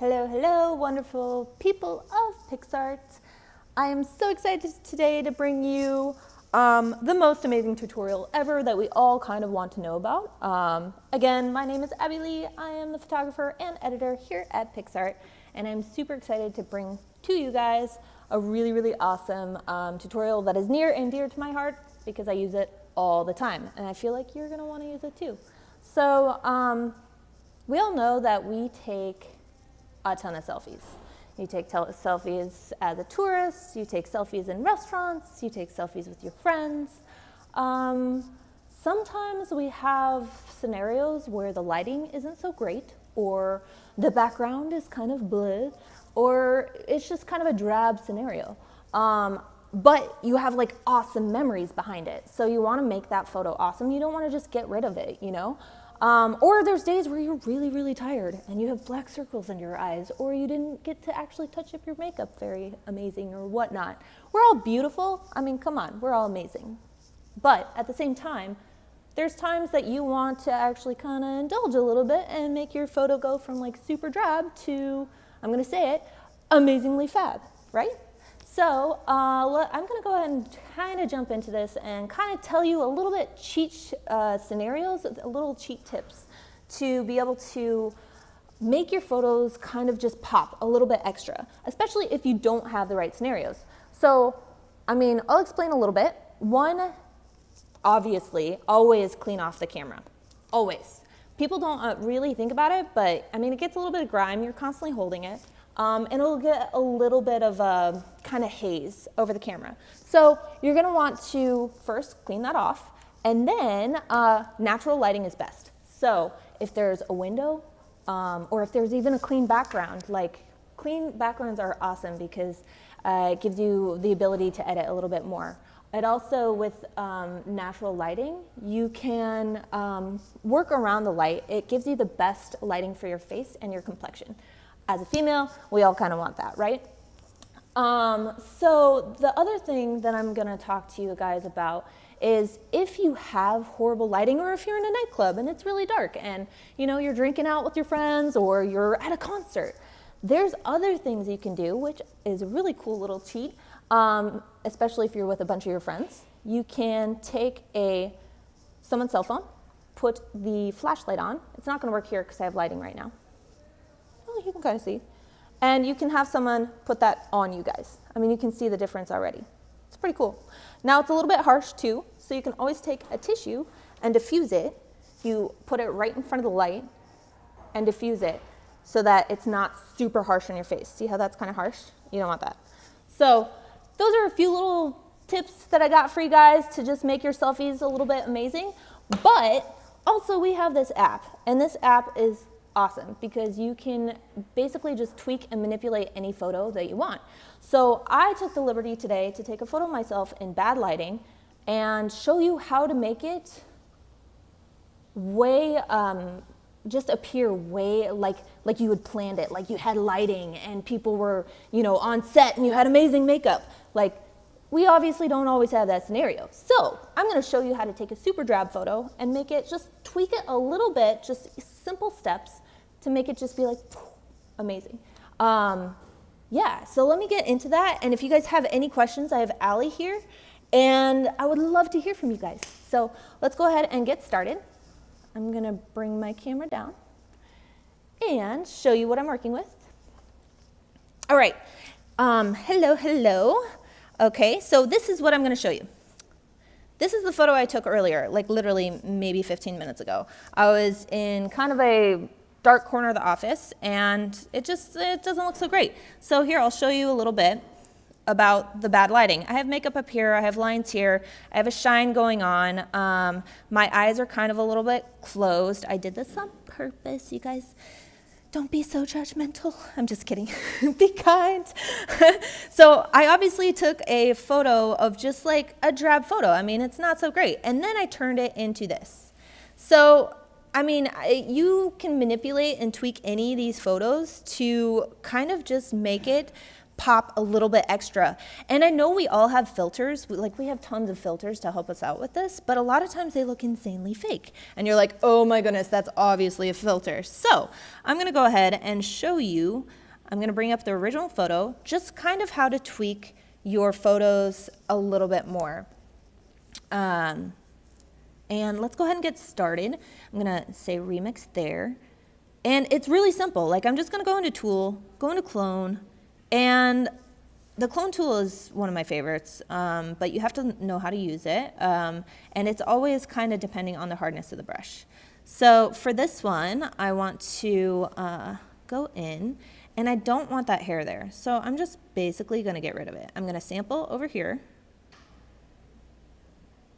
Hello, hello, wonderful people of PicsArt. I am so excited today to bring you the most amazing tutorial ever that we all kind of want to know about. Again, my name is Abby Lee. I am the photographer and editor here at PicsArt, and I'm super excited to bring to you guys a really, really awesome tutorial that is near and dear to my heart because I use it all the time, and I feel like you're going to want to use it too. So we all know that we take a ton of selfies. You take selfies as a tourist, you take selfies in restaurants, you take selfies with your friends. Sometimes we have scenarios where the lighting isn't so great, or the background is kind of bleh, or it's just kind of a drab scenario. But you have like awesome memories behind it. So you want to make that photo awesome. You don't want to just get rid of it, you know? Or there's days where you're really, really tired and you have black circles under your eyes, or you didn't get to actually touch up your makeup very amazing or whatnot. We're all beautiful. I mean, come on, we're all amazing. But at the same time, there's times that you want to actually kind of indulge a little bit and make your photo go from like super drab to, I'm going to say it, amazingly fab, right? So I'm going to go ahead and kind of jump into this and kind of tell you a little bit cheat scenarios, a little cheat tips to be able to make your photos kind of just pop a little bit extra, especially if you don't have the right scenarios. So, I mean, I'll explain a little bit. One, obviously, always clean off the camera. Always. People don't really think about it, but I mean, it gets a little bit of grime. You're constantly holding it. And it'll get a little bit of a kind of haze over the camera. So you're going to want to first clean that off, and then natural lighting is best. So if there's a window, or if there's even a clean background, like clean backgrounds are awesome because it gives you the ability to edit a little bit more. It also, with natural lighting, you can work around the light. It gives you the best lighting for your face and your complexion. As a female, we all kind of want that, right? So the other thing that I'm gonna talk to you guys about is if you have horrible lighting, or if you're in a nightclub and it's really dark and you know you're drinking out with your friends or you're at a concert, there's other things you can do, which is a really cool little cheat, especially if you're with a bunch of your friends. You can take someone's cell phone, put the flashlight on. It's not gonna work here because I have lighting right now. You can kind of see. And you can have someone put that on you guys. I mean, you can see the difference already. It's pretty cool. Now, it's a little bit harsh too, so you can always take a tissue and diffuse it. You put it right in front of the light and diffuse it so that it's not super harsh on your face. See how that's kind of harsh? You don't want that. So those are a few little tips that I got for you guys to just make your selfies a little bit amazing. But also we have this app, and this app is awesome because you can basically just tweak and manipulate any photo that you want. So I took the liberty today to take a photo of myself in bad lighting and show you how to make it way, just appear way like you had planned it, like you had lighting and people were, you know, on set and you had amazing makeup. Like, we obviously don't always have that scenario. So I'm going to show you how to take a super drab photo and make it, just tweak it a little bit, just simple steps to make it just be like amazing. Yeah, so let me get into that. And if you guys have any questions, I have Allie here, and I would love to hear from you guys. So let's go ahead and get started. I'm going to bring my camera down and show you what I'm working with. All right. Hello, hello. Okay, so this is what I'm going to show you. This is the photo I took earlier, like literally maybe 15 minutes ago. I was in kind of a dark corner of the office, and it doesn't look so great. So here, I'll show you a little bit about the bad lighting. I have makeup up here, I have lines here, I have a shine going on. My eyes are kind of a little bit closed. I did this on purpose, you guys. Don't be so judgmental. I'm just kidding. Be kind. So I obviously took a photo of just like a drab photo. I mean, it's not so great. And then I turned it into this. So, I mean, you can manipulate and tweak any of these photos to kind of just make it pop a little bit extra. And I know we all have filters, we have tons of filters to help us out with this, but a lot of times they look insanely fake. And you're like, oh my goodness, that's obviously a filter. So I'm gonna go ahead and show you, I'm gonna bring up the original photo, just kind of how to tweak your photos a little bit more. And let's go ahead and get started. I'm gonna say remix there. And it's really simple. Like, I'm just gonna go into tool, go into clone, and the clone tool is one of my favorites, but you have to know how to use it. And it's always kind of depending on the hardness of the brush. So for this one, I want to go in, and I don't want that hair there. So I'm just basically gonna get rid of it. I'm gonna sample over here,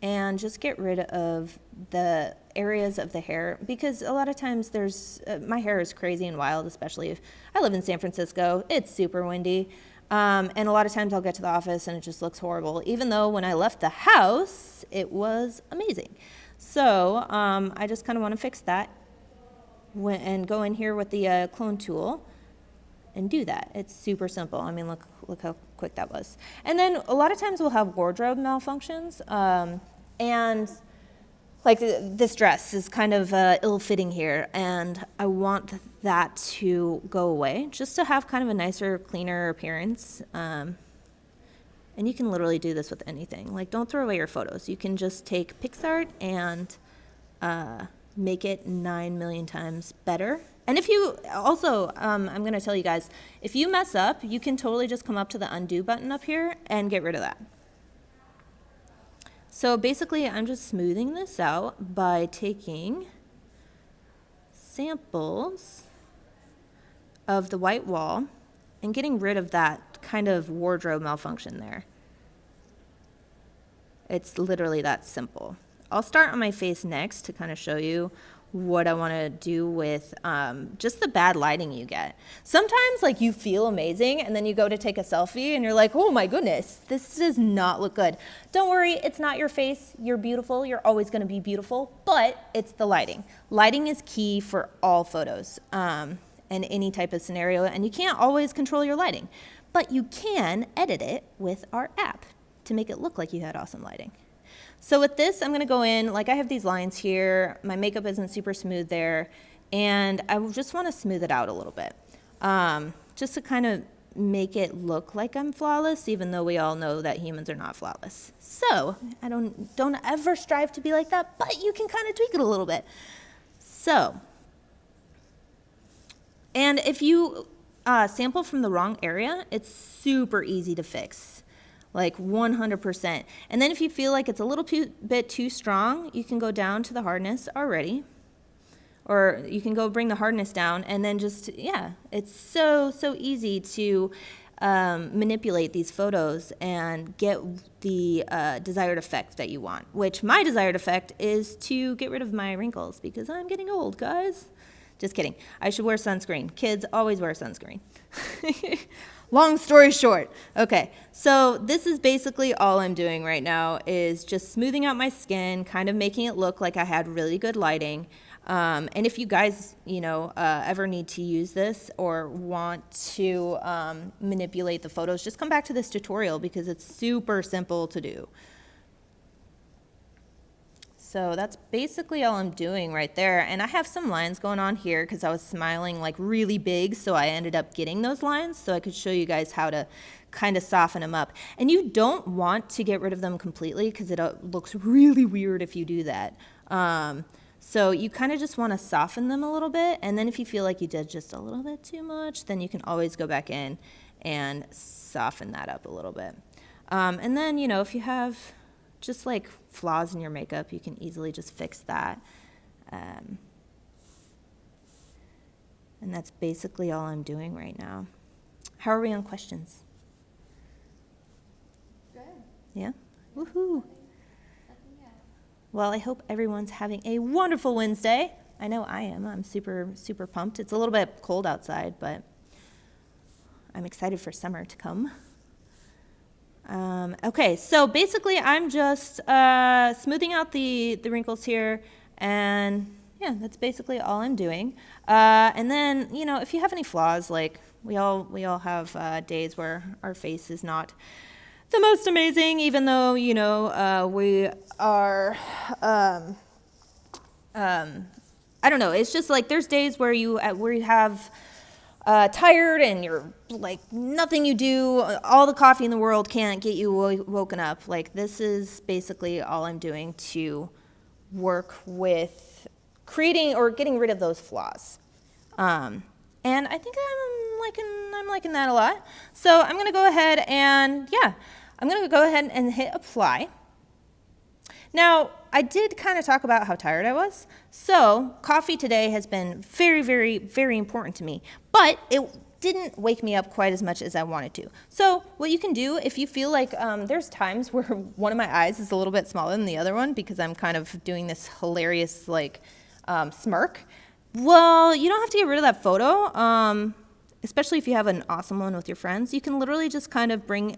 and just get rid of the areas of the hair, because a lot of times there's, my hair is crazy and wild, especially if I live in San Francisco, it's super windy, and a lot of times I'll get to the office and it just looks horrible, even though when I left the house, it was amazing. So I just kind of want to fix that and go in here with the clone tool and do that. It's super simple. I mean, look how quick that was. And then a lot of times we'll have wardrobe malfunctions, and like this dress is kind of ill-fitting here, and I want that to go away just to have kind of a nicer, cleaner appearance. And you can literally do this with anything. Like, don't throw away your photos. You can just take PicsArt and make it 9 million times better. And if you also, I'm going to tell you guys, if you mess up, you can totally just come up to the undo button up here and get rid of that. So basically, I'm just smoothing this out by taking samples of the white wall and getting rid of that kind of wardrobe malfunction there. It's literally that simple. I'll start on my face next to kind of show you what I want to do with just the bad lighting you get. Sometimes, like, you feel amazing and then you go to take a selfie and you're like, oh my goodness, this does not look good. Don't worry, it's not your face. You're beautiful. You're always going to be beautiful, but it's the lighting. Lighting is key for all photos and any type of scenario, and you can't always control your lighting, but you can edit it with our app to make it look like you had awesome lighting. So with this, I'm gonna go in, like, I have these lines here, my makeup isn't super smooth there, and I just wanna smooth it out a little bit, just to kind of make it look like I'm flawless, even though we all know that humans are not flawless. So I don't ever strive to be like that, but you can kind of tweak it a little bit. So, and if you sample from the wrong area, it's super easy to fix. Like 100%. And then if you feel like it's a little bit too strong, you can go down to the hardness already. Or you can go bring the hardness down and then just, yeah, it's so easy to manipulate these photos and get the desired effect that you want. Which my desired effect is to get rid of my wrinkles because I'm getting old, guys. Just kidding. I should wear sunscreen. Kids always wear sunscreen. Long story short. Okay, so this is basically all I'm doing right now is just smoothing out my skin, kind of making it look like I had really good lighting. And if you guys, ever need to use this or want to manipulate the photos, just come back to this tutorial because it's super simple to do. So that's basically all I'm doing right there. And I have some lines going on here because I was smiling like really big, so I ended up getting those lines so I could show you guys how to kind of soften them up. And you don't want to get rid of them completely because it looks really weird if you do that. So you kind of just want to soften them a little bit, and then if you feel like you did just a little bit too much, then you can always go back in and soften that up a little bit. And then, if you have just like flaws in your makeup, you can easily just fix that. And that's basically all I'm doing right now. How are we on questions? Good. Yeah? Woohoo! Well, I hope everyone's having a wonderful Wednesday. I know I am. I'm super pumped. It's a little bit cold outside, but I'm excited for summer to come. Okay, so basically I'm just smoothing out the wrinkles here, and yeah, that's basically all I'm doing. And then, you know, if you have any flaws, like we all have days where our face is not the most amazing, even though, you know, we are, I don't know. It's just like there's days where you have tired and you're like nothing you do, all the coffee in the world can't get you woken up. Like this is basically all I'm doing to work with creating or getting rid of those flaws. And I think I'm liking that a lot. So I'm going to go ahead and I'm going to go ahead and hit apply. Now, I did kind of talk about how tired I was. So coffee today has been very, very, very important to me, but it didn't wake me up quite as much as I wanted to. So what you can do if you feel like there's times where one of my eyes is a little bit smaller than the other one because I'm kind of doing this hilarious like smirk. Well, you don't have to get rid of that photo, especially if you have an awesome one with your friends. You can literally just kind of bring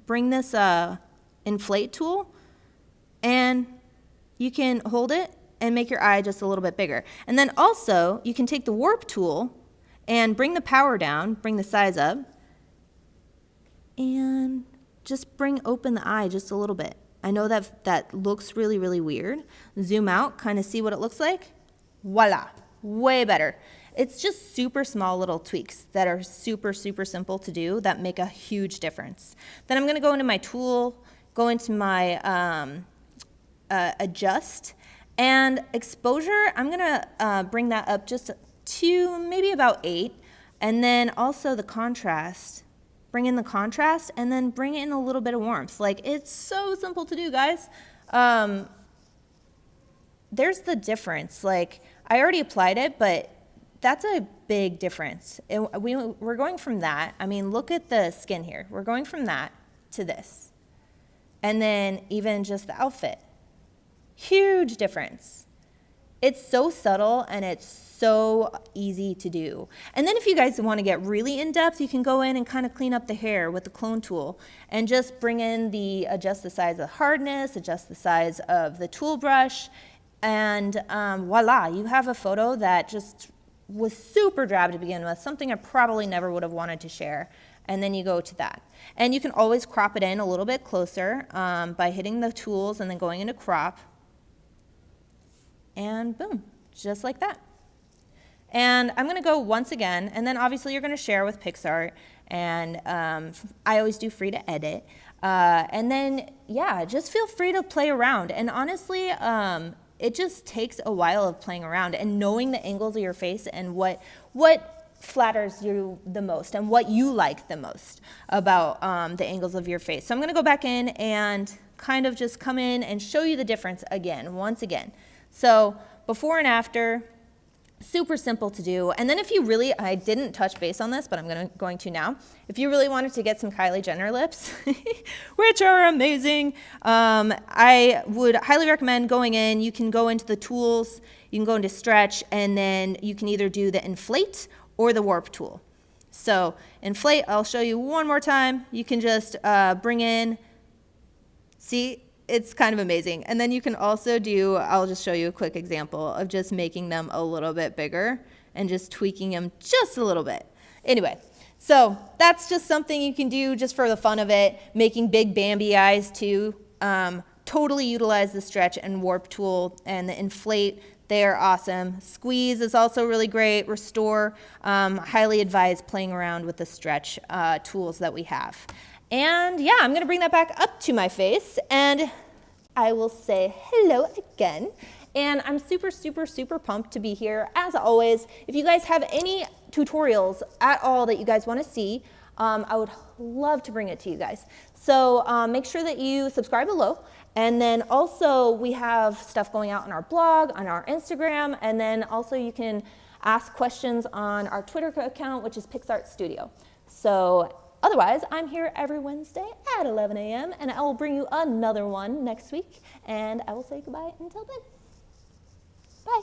this inflate tool, and you can hold it and make your eye just a little bit bigger. And then also, you can take the warp tool and bring the power down, bring the size up, and just bring open the eye just a little bit. I know that looks really, really weird. Zoom out, kind of see what it looks like. Voila, way better. It's just super small little tweaks that are super, super simple to do that make a huge difference. Then I'm gonna go into my tool, go into my adjust, and exposure, I'm gonna bring that up just to maybe about 8, and then also the contrast, bring in the contrast, and then bring in a little bit of warmth. Like, it's so simple to do, guys. There's the difference. Like, I already applied it, but that's a big difference. We're going from that. I mean, look at the skin here. We're going from that to this. And then even just the outfit. Huge difference. It's so subtle and it's so easy to do. And then if you guys want to get really in depth, you can go in and kind of clean up the hair with the clone tool and just bring in adjust the size of hardness, adjust the size of the tool brush, and voila, you have a photo that just was super drab to begin with, something I probably never would have wanted to share. And then you go to that. And you can always crop it in a little bit closer by hitting the tools and then going into crop. And boom, just like that. And I'm gonna go once again, and then obviously you're gonna share with PicsArt, and I always do free to edit. And then, yeah, just feel free to play around. And honestly, it just takes a while of playing around and knowing the angles of your face and what flatters you the most and what you like the most about the angles of your face. So I'm gonna go back in and kind of just come in and show you the difference again, once again. So before and after, super simple to do. And then if you really, I didn't touch base on this, but I'm going to now. If you really wanted to get some Kylie Jenner lips, which are amazing, I would highly recommend going in. You can go into the tools, you can go into stretch, and then you can either do the inflate or the warp tool. So inflate, I'll show you one more time. You can just bring in, see, it's kind of amazing. And then you can also do, I'll just show you a quick example of just making them a little bit bigger and just tweaking them just a little bit. Anyway, so that's just something you can do just for the fun of it. Making big Bambi eyes too. Totally utilize the stretch and warp tool and the inflate. They are awesome. Squeeze is also really great. Restore, highly advise playing around with the stretch tools that we have. And yeah, I'm gonna bring that back up to my face and I will say hello again. And I'm super, super, super pumped to be here as always. If you guys have any tutorials at all that you guys wanna see, I would love to bring it to you guys. So make sure that you subscribe below. And then also we have stuff going out on our blog, on our Instagram, and then also you can ask questions on our Twitter account, which is PicsArt Studio. So otherwise, I'm here every Wednesday at 11 a.m. and I will bring you another one next week. And I will say goodbye until then. Bye.